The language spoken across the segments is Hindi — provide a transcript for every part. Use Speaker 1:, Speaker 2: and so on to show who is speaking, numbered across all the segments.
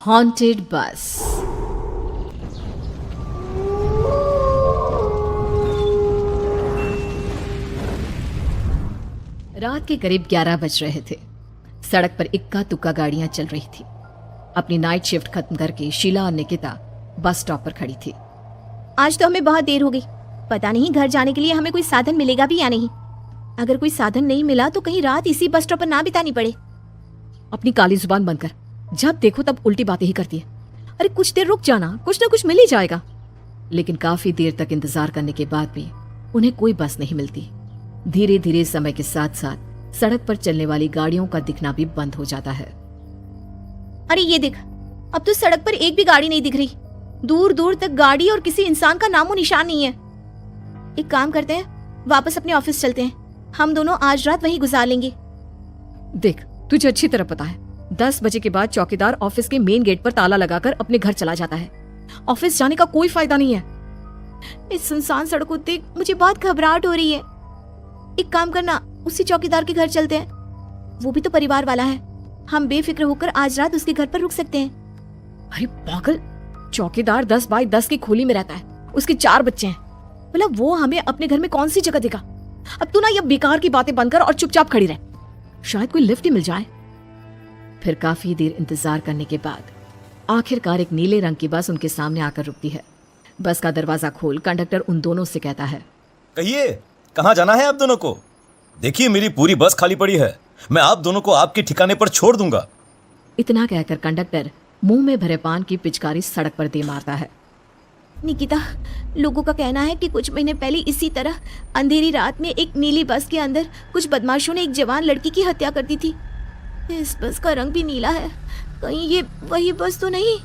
Speaker 1: हॉन्टेड बस। रात के करीब 11 बज रहे थे। सड़क पर इक्का तुक्का गाड़ियां चल रही थी। अपनी नाइट शिफ्ट खत्म करके शीला और निकिता बस स्टॉप पर खड़ी थी।
Speaker 2: आज तो हमें बहुत देर हो गई। पता नहीं घर जाने के लिए हमें कोई साधन मिलेगा भी या नहीं। अगर कोई साधन नहीं मिला तो कहीं रात इसी बस स्टॉप पर ना बितानी पड़े।
Speaker 1: अपनी काली जुबान बंद कर। जब देखो तब उल्टी बातें ही करती है। अरे कुछ देर रुक जाना, कुछ ना कुछ मिल ही जाएगा। लेकिन काफी देर तक इंतजार करने के बाद भी उन्हें कोई बस नहीं मिलती। धीरे धीरे समय के साथ साथ सड़क पर चलने वाली गाड़ियों का दिखना भी बंद हो जाता है।
Speaker 2: अरे ये देख, अब तो सड़क पर एक भी गाड़ी नहीं दिख रही। दूर दूर तक गाड़ी और किसी इंसान का नामो निशान नहीं है। एक काम करते हैं, वापस अपने ऑफिस चलते हैं। हम दोनों आज रात वहीं गुजार लेंगे।
Speaker 1: देख, तुझे अच्छी तरह पता है 10 बजे के बाद चौकीदार ऑफिस के मेन गेट पर ताला लगाकर अपने घर चला जाता है। ऑफिस जाने का कोई फायदा नहीं है।
Speaker 2: इस सुनसान सड़क को देख मुझे बहुत घबराहट हो रही है। एक काम करना, उसी चौकीदार के घर चलते हैं। वो भी तो परिवार वाला है। हम बेफिक्र होकर आज रात उसके घर पर रुक सकते हैं।
Speaker 1: अरे पागल, चौकीदार 10 बाई 10 की खोली में रहता है। उसके 4 बच्चे हैं। मतलब वो हमें अपने घर में कौन सी जगह देगा। अब तू ना ये बेकार की बातें बंद कर और चुपचाप खड़ी रह। शायद कोई लिफ्ट ही मिल जाए। फिर काफी देर इंतजार करने के बाद आखिरकार एक नीले रंग की बस उनके सामने आकर रुकती है। बस का दरवाजा खोल कंडक्टर उन दोनों से कहता है,
Speaker 3: कहिए कहाँ जाना है आप दोनों को? देखिए मेरी पूरी बस खाली पड़ी है। मैं आप दोनों को आपके ठिकाने पर छोड़ दूंगा।
Speaker 1: इतना कहकर कंडक्टर मुंह में भरे पान की पिचकारी सड़क पर दे मारता है।
Speaker 2: निकिता, लोगों का कहना है कि कुछ महीने पहले इसी तरह अंधेरी रात में एक नीली बस के अंदर कुछ बदमाशों ने एक जवान लड़की की हत्या कर दी थी। इस बस का रंग भी नीला है। कहीं ये वही बस तो नहीं?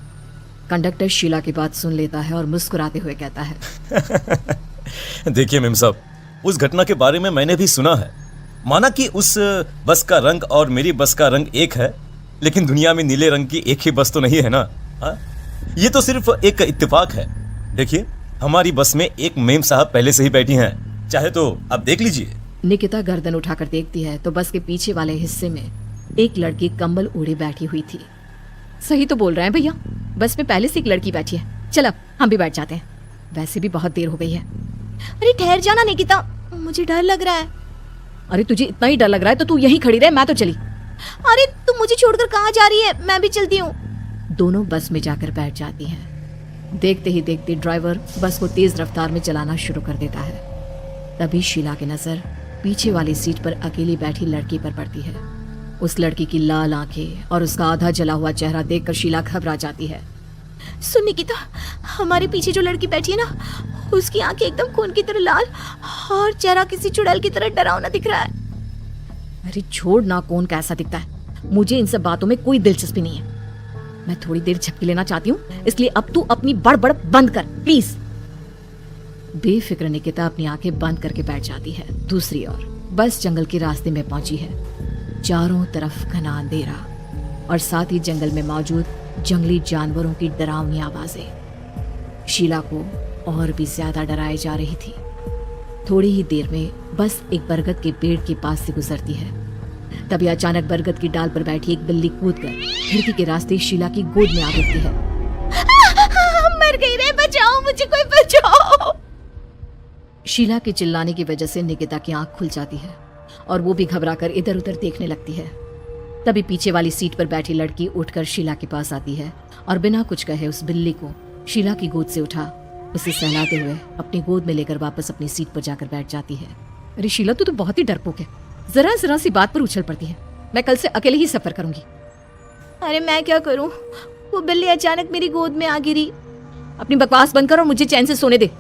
Speaker 1: कंडक्टर शीला की बात सुन लेता है और मुस्कुराते हुए कहता है,
Speaker 3: देखिए मेम साहब, उस घटना के बारे में मैंने भी सुना है। माना कि उस बस का रंग और मेरी बस का रंग एक है, लेकिन दुनिया में नीले रंग की एक ही बस तो नहीं है ना। हा? ये तो सिर्फ एक इत्तेफाक है। देखिए हमारी बस में एक मेम साहब पहले से ही बैठी हैं। चाहे तो आप देख लीजिए।
Speaker 1: निकिता गर्दन उठाकर देखती है तो बस के पीछे वाले हिस्से में एक लड़की कंबल ओढ़े बैठी हुई थी। सही तो बोल रहे हैं भैया, बस में पहले से एक लड़की बैठी है। चल अब हम भी बैठ जाते हैं, वैसे भी बहुत देर हो गई है।
Speaker 2: अरे ठहर जाना निकिता, मुझे डर लग रहा है।
Speaker 1: अरे तुझे इतना ही डर लग रहा है तो तू यहीं खड़ी रहे, मैं तो चली।
Speaker 2: अरे तुम मुझे छोड़कर कहाँ जा रही है? मैं भी चलती हूँ।
Speaker 1: दोनों बस में जाकर बैठ जाती हैं। देखते ही देखते ड्राइवर बस को तेज रफ्तार में चलाना शुरू कर देता है। तभी शीला की नजर पीछे वाली सीट पर अकेली बैठी लड़की पर पड़ती है। उस लड़की की लाल आंखें और उसका आधा जला हुआ चेहरा देखकर शीला घबरा जाती है।
Speaker 2: सुन निकिता, हमारे पीछे जो लड़की बैठी है ना, उसकी आंखें एकदम खून की तरह लाल और चेहरा किसी चुड़ैल की तरह डरावना दिख रहा है।
Speaker 1: अरे छोड़ ना, कौन कैसा दिखता है, मुझे इन सब बातों में कोई दिलचस्पी नहीं है। मैं थोड़ी देर झपकी लेना चाहती हूँ, इसलिए अब तू अपनी बड़बड़ बंद कर प्लीज। बेफिक्र निकिता अपनी आंखें बंद करके बैठ जाती है। दूसरी ओर बस जंगल के रास्ते में पहुंची है। चारों तरफ घना अंधेरा और साथ ही जंगल में मौजूद जंगली जानवरों की डरावनी आवाजें शीला को और भी ज्यादा डराए जा रही थी। थोड़ी ही देर में बस एक बरगद के पेड़ के पास से गुजरती है। तभी अचानक बरगद की डाल पर बैठी एक बिल्ली कूदकर खिड़की के रास्ते शीला की गोद में आ गिरती है।
Speaker 2: मर गई रे, बचाओ मुझे, कोई बचाओ।
Speaker 1: शीला के चिल्लाने की वजह से निकिता की आंख खुल जाती है और वो भी घबराकर इधर उधर देखने लगती है। तभी पीछे वाली सीट पर बैठी लड़की उठकर शीला के पास आती है और बिना कुछ कहे उस बिल्ली को शीला की गोद से उठा उसे सहलाते हुए अपनी गोद में लेकर वापस अपनी सीट पर जाकर बैठ जाती है। अरे शीला, तू तो बहुत ही डरपोक है। जरा जरा सी बात पर उछल पड़ती है। मैं कल से अकेले ही सफर करूंगी।
Speaker 2: अरे मैं क्या करूं? वो बिल्ली अचानक मेरी गोद में आ गिरी।
Speaker 1: अपनी बकवास बंद कर और मुझे चैन से सोने दे।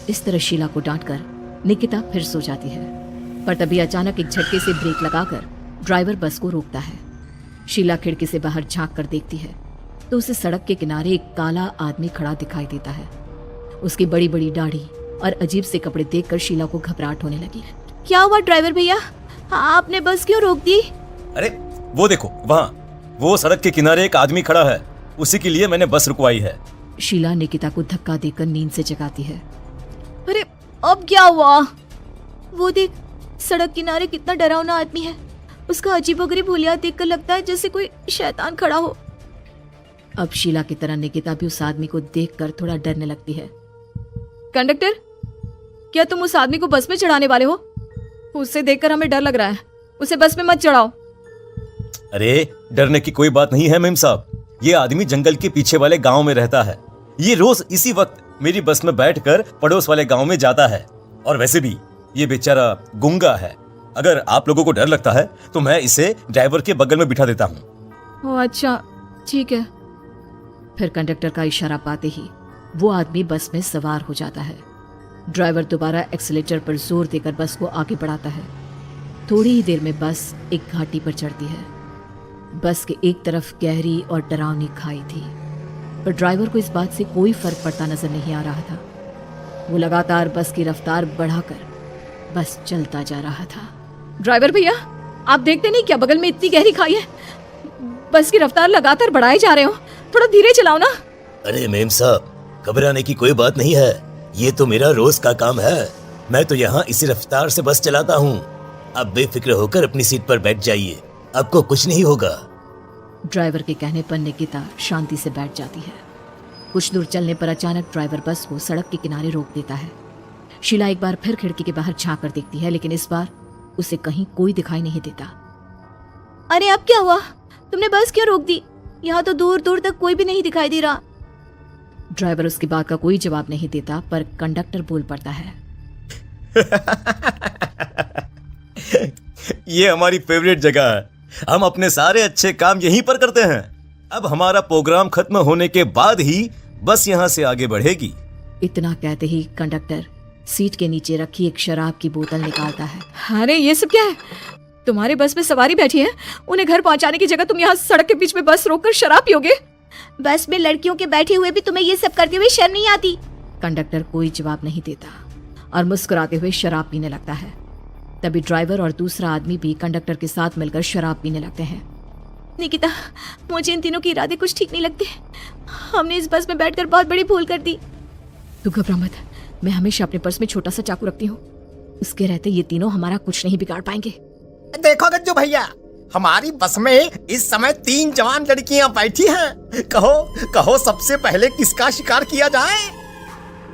Speaker 1: इस तरह शीला को डांटकर निकिता फिर सो जाती है। पर तभी अचानक एक झटके से ब्रेक लगाकर ड्राइवर बस को रोकता है। शीला खिड़की से बाहर झांक कर देखती है तो उसे सड़क के किनारे एक काला आदमी खड़ा दिखाई देता है। उसकी बड़ी बड़ी दाढ़ी और अजीब से कपड़े देखकर शीला को घबराहट होने लगी।
Speaker 2: क्या हुआ ड्राइवर भैया, आपने बस क्यों रोक दी?
Speaker 3: अरे वो देखो वहाँ, वो सड़क के किनारे एक आदमी खड़ा है, उसी के लिए मैंने बस रुकवाई है।
Speaker 1: शीला निकिता को धक्का देकर नींद से जगाती है।
Speaker 2: अरे अब क्या हुआ? वो देख, सड़क किनारे कितना डरावना आदमी है। उसका अजीबोगरीब हुलिया देखकर लगता है जैसे कोई शैतान खड़ा हो।
Speaker 1: अब शीला की तरह निकिता भी उस आदमी को देखकर थोड़ा डरने लगती है। कंडक्टर, क्या तुम उस आदमी को बस में चढ़ाने वाले हो? उससे देखकर हमें डर लग रहा है, उसे बस में मत चढ़ाओ।
Speaker 3: अरे डरने की कोई बात नहीं है मेम साहब, ये आदमी जंगल के पीछे वाले गांव में रहता है। ये रोज इसी वक्त मेरी बस में बैठकर पड़ोस वाले गांव में जाता है। और वैसे भी ये बेचारा गूंगा है। अगर आप लोगों को डर लगता है तो मैं इसे ड्राइवर के बगल में बिठा देता हूँ।
Speaker 1: ओह अच्छा, ठीक है। फिर कंडक्टर का इशारा पाते ही वो आदमी बस में सवार हो जाता है। ड्राइवर दोबारा एक्सीलेटर पर जोर देकर बस को आगे बढ़ाता है। थोड़ी ही देर में बस एक घाटी पर चढ़ती है। बस के एक तरफ गहरी और डरावनी खाई थी, पर ड्राइवर को इस बात से कोई फर्क पड़ता नजर नहीं आ रहा था। वो लगातार बस की रफ्तार बढ़ाकर बस चलता जा रहा था। ड्राइवर भैया, आप देखते नहीं क्या बगल में इतनी गहरी खाई है? बस की रफ्तार लगातार बढ़ाए जा रहे हो, थोड़ा धीरे चलाओ ना।
Speaker 3: अरे मेम साहब, घबराने की कोई बात नहीं है, ये तो मेरा रोज का काम है। मैं तो यहाँ इसी रफ्तार से बस चलाता हूँ। अब बेफिक्र होकर अपनी सीट पर बैठ जाइए, आपको कुछ नहीं होगा।
Speaker 1: ड्राइवर के कहने पर निकिता शांति से बैठ जाती है। कुछ दूर चलने पर अचानक ड्राइवर बस को सड़क के किनारे रोक देता है। शीला एक बार फिर खिड़की के बाहर झांक कर देखती है, लेकिन इस बार उसे कहीं कोई दिखाई नहीं देता।
Speaker 2: अरे अब क्या हुआ? तुमने बस क्यों रोक दी? यहाँ तो दूर दूर तक कोई भी नहीं दिखाई दे रहा।
Speaker 1: ड्राइवर उसकी बात का कोई जवाब नहीं देता, पर कंडक्टर बोल पड़ता है।
Speaker 3: ये हमारी फेवरेट जगह है, हम अपने सारे अच्छे काम यहीं पर करते हैं। अब हमारा प्रोग्राम खत्म होने के बाद ही बस यहाँ से आगे बढ़ेगी।
Speaker 1: इतना कहते ही कंडक्टर सीट के नीचे रखी एक शराब की बोतल निकालता है। अरे ये सब क्या है? तुम्हारे बस में सवारी बैठी है, उन्हें घर पहुंचाने की जगह तुम यहाँ सड़क के बीच में बस रोककर शराब पियोगे?
Speaker 2: बस में लड़कियों के बैठे हुए भी तुम्हें ये सब करते हुए शर्म नहीं आती?
Speaker 1: कंडक्टर कोई जवाब नहीं देता और मुस्कुराते हुए शराब पीने लगता है। तभी ड्राइवर और दूसरा आदमी भी कंडक्टर के साथ मिलकर शराब पीने लगते हैं।
Speaker 2: निकिता, मुझे इन तीनों के इरादे कुछ ठीक नहीं लगते। हमने इस बस में बैठकर बहुत बड़ी भूल कर दी।
Speaker 1: तू घबरा मत, मैं हमेशा अपने पर्स में छोटा सा चाकू रखती हूँ। उसके रहते ये तीनों हमारा कुछ नहीं बिगाड़ पाएंगे।
Speaker 4: देखो गज्जू भैया, हमारी बस में इस समय 3 जवान लड़कियां बैठी हैं। कहो कहो सबसे पहले किसका शिकार किया जाए?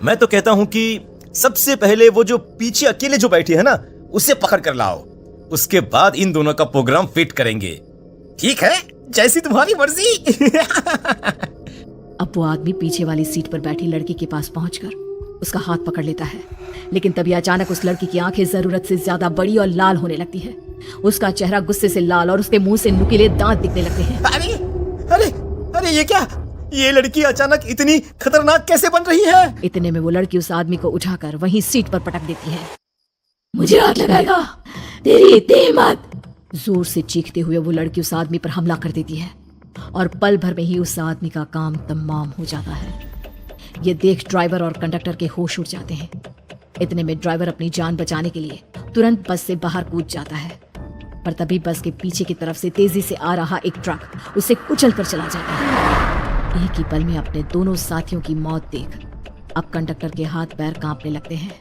Speaker 3: मैं तो कहता हूँ कि सबसे पहले वो जो पीछे अकेले जो बैठी है ना, उसे पकड़ कर लाओ। उसके बाद इन दोनों का प्रोग्राम फिट करेंगे।
Speaker 4: ठीक है, जैसी तुम्हारी मर्जी।
Speaker 1: अब वो आदमी पीछे वाली सीट पर बैठी लड़की के पास पहुंचकर उसका हाथ पकड़ लेता है, लेकिन तभी अचानक उस लड़की की आंखें जरूरत से ज्यादा बड़ी और लाल होने लगती है। उसका चेहरा गुस्से से लाल और उसके मुंह से नुकीले दांत दिखने लगते हैं।
Speaker 4: अरे अरे अरे, ये क्या? ये लड़की अचानक इतनी खतरनाक कैसे बन रही है?
Speaker 1: इतने में वो लड़की उस आदमी को उठाकर वहीं सीट पर पटक देती है। मुझे हाथ लगाएगा, तेरी इतनी हिम्मत! जोर से चीखते हुए वो लड़की उस आदमी पर हमला कर देती है और पल भर में ही उस आदमी का काम तमाम हो जाता है। ये देख ड्राइवर और कंडक्टर के होश उड़ जाते हैं। इतने में ड्राइवर अपनी जान बचाने के लिए तुरंत बस से बाहर कूद जाता है, पर तभी बस के पीछे की तरफ से तेजी से आ रहा एक ट्रक उसे कुचल कर चला जाता है। एक ही पल में अपने दोनों साथियों की मौत देख अब कंडक्टर के हाथ पैर कांपने लगते हैं।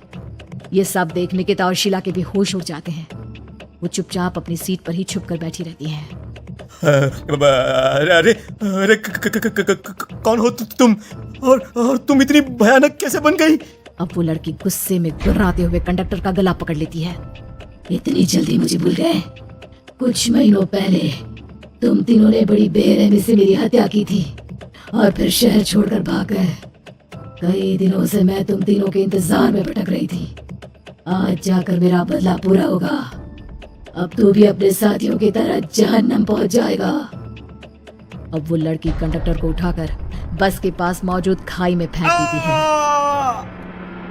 Speaker 1: ये सब देख निकिता और शीला के भी होश उड़ जाते हैं। वो चुपचाप अपनी सीट पर ही छुप कर बैठी रहती हैं।
Speaker 3: अरे अरे कौन हो तुम? और तुम इतनी भयानक कैसे बन गई?
Speaker 1: अब वो लड़की गुस्से में गुर्राते हुए कंडक्टर का गला पकड़ लेती है। इतनी जल्दी मुझे भूल गए? कुछ महीनों पहले तुम तीनों ने बड़ी बेरहमी से मेरी हत्या की थी और फिर शहर छोड़कर भाग गए। कई दिनों से मैं तुम तीनों के इंतजार में भटक रही थी। आज जाकर मेरा बदला पूरा होगा। अब तू भी अपने साथियों की तरह जहन्नम पहुंच जाएगा। अब वो लड़की कंडक्टर को उठाकर बस के पास मौजूद खाई में फेंक देती है।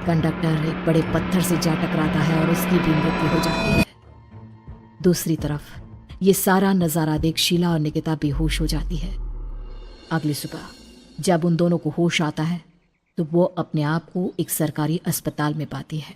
Speaker 1: कंडक्टर एक बड़े पत्थर से जा टकराता है और उसकी भी मृत्यु हो जाती है। दूसरी तरफ ये सारा नजारा देख शीला और निकिता बेहोश हो जाती है। अगली सुबह जब उन दोनों को होश आता है तो वो अपने आप को एक सरकारी अस्पताल में पाती है।